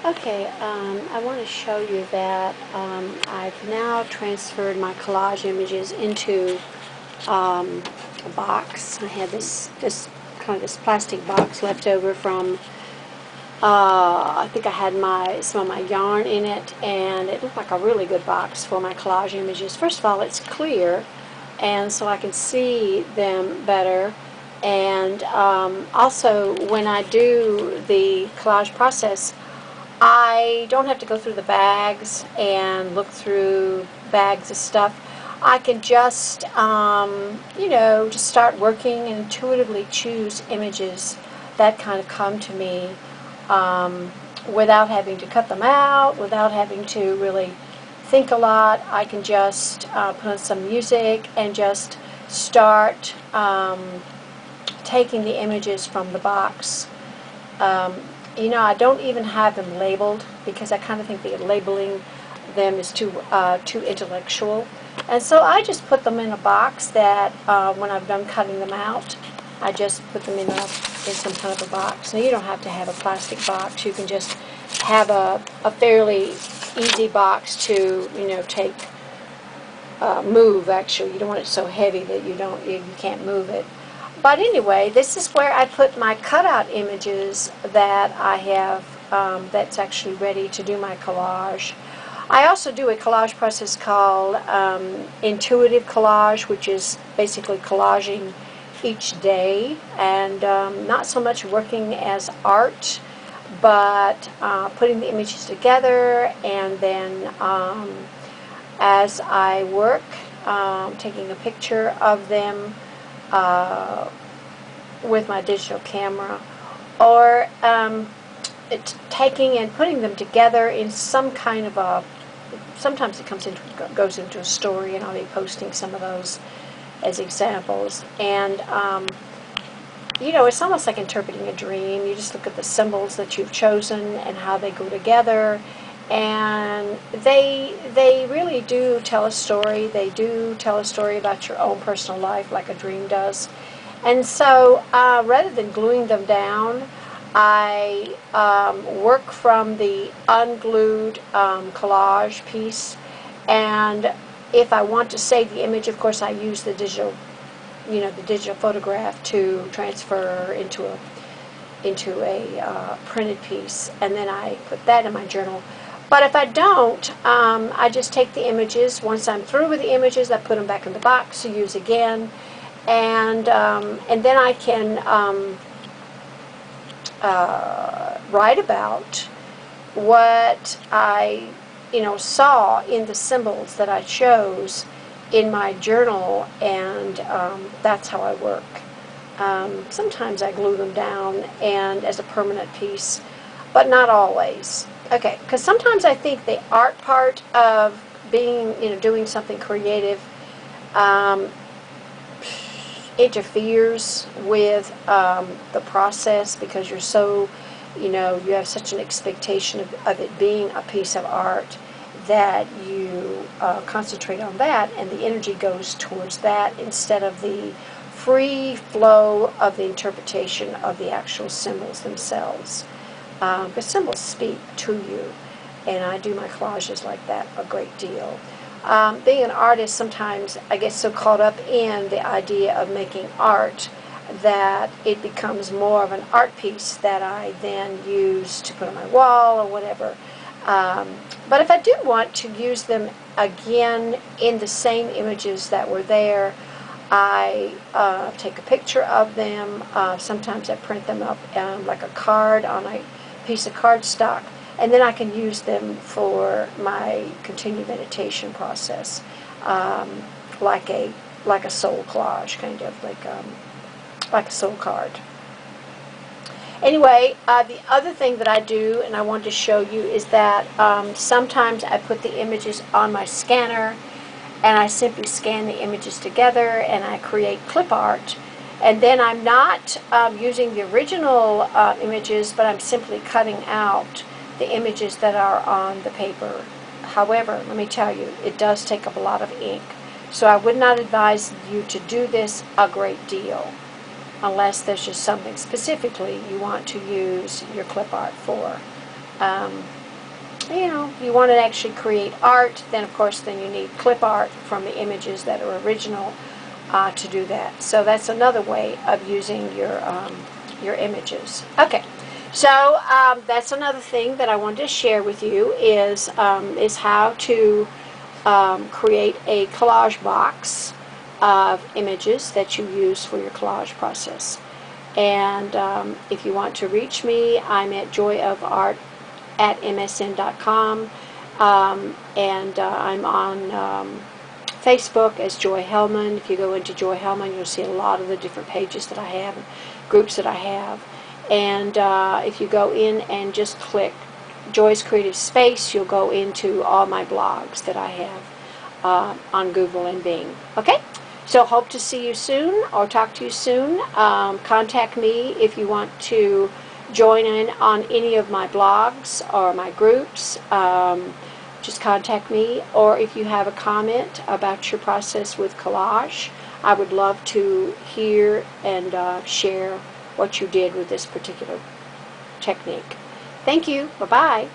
Okay, I want to show you that I've now transferred my collage images into a box. I had this plastic box left over from I think I had some of my yarn in it, and it looked like a really good box for my collage images. First of all, it's clear, and so I can see them better. And also, when I do the collage process, I don't have to go through the bags and look through bags of stuff. I can just, just start working and intuitively choose images that kind of come to me without having to cut them out, without having to really think a lot. I can just put on some music and just start taking the images from the box. I don't even have them labeled because I kind of think that labeling them is too intellectual. And so I just put them in a box that when I've done cutting them out, I just put them in some kind of a box. Now, you don't have to have a plastic box. You can just have a fairly easy box to, move, actually. You don't want it so heavy that you can't move it. But anyway, this is where I put my cutout images that I have that's actually ready to do my collage. I also do a collage process called intuitive collage, which is basically collaging each day, and not so much working as art, but putting the images together, and then as I work, taking a picture of them with my digital camera, or taking and putting them together in some kind of a, sometimes it goes into a story, and I'll be posting some of those as examples. And it's almost like interpreting a dream. You just look at the symbols that you've chosen and how they go together, and they really do tell a story. They do tell a story about your own personal life, like a dream does. And so rather than gluing them down, I work from the unglued collage piece, and if I want to save the image, of course, I use the digital photograph to transfer into a printed piece, and then I put that in my journal. But if I don't, I just take the images. Once I'm through with the images, I put them back in the box to use again, and then I can write about what I saw in the symbols that I chose in my journal, and that's how I work. Sometimes I glue them down and as a permanent piece, but not always. Okay, because sometimes I think the art part of being, doing something creative interferes with the process, because you're so, you have such an expectation of it being a piece of art that you concentrate on that, and the energy goes towards that instead of the free flow of the interpretation of the actual symbols themselves. Because symbols speak to you, and I do my collages like that a great deal. Being an artist, sometimes I get so caught up in the idea of making art that it becomes more of an art piece that I then use to put on my wall or whatever. But if I do want to use them again in the same images that were there, I take a picture of them. Sometimes I print them up like a card on a piece of cardstock, and then I can use them for my continued meditation process, like a soul collage, kind of like a soul card. Anyway, the other thing that I do, and I wanted to show you, is that sometimes I put the images on my scanner, and I simply scan the images together, and I create clip art. And then I'm not using the original images, but I'm simply cutting out the images that are on the paper. However, let me tell you, it does take up a lot of ink. So I would not advise you to do this a great deal, unless there's just something specifically you want to use your clip art for. Um, you want to actually create art, then of course then you need clip art from the images that are original to do that. So that's another way of using your images. Okay, so that's another thing that I wanted to share with you is how to create a collage box of images that you use for your collage process. And if you want to reach me, I'm at joyofart@msn.com, and I'm on Facebook as Joy Hellman. If you go into Joy Hellman, you'll see a lot of the different pages that I have, and groups that I have. And if you go in and just click Joy's Creative Space, you'll go into all my blogs that I have on Google and Bing. Okay? So hope to see you soon or talk to you soon. Contact me if you want to join in on any of my blogs or my groups. Just contact me. Or if you have a comment about your process with collage, I would love to hear and share what you did with this particular technique. Thank you. Bye-bye.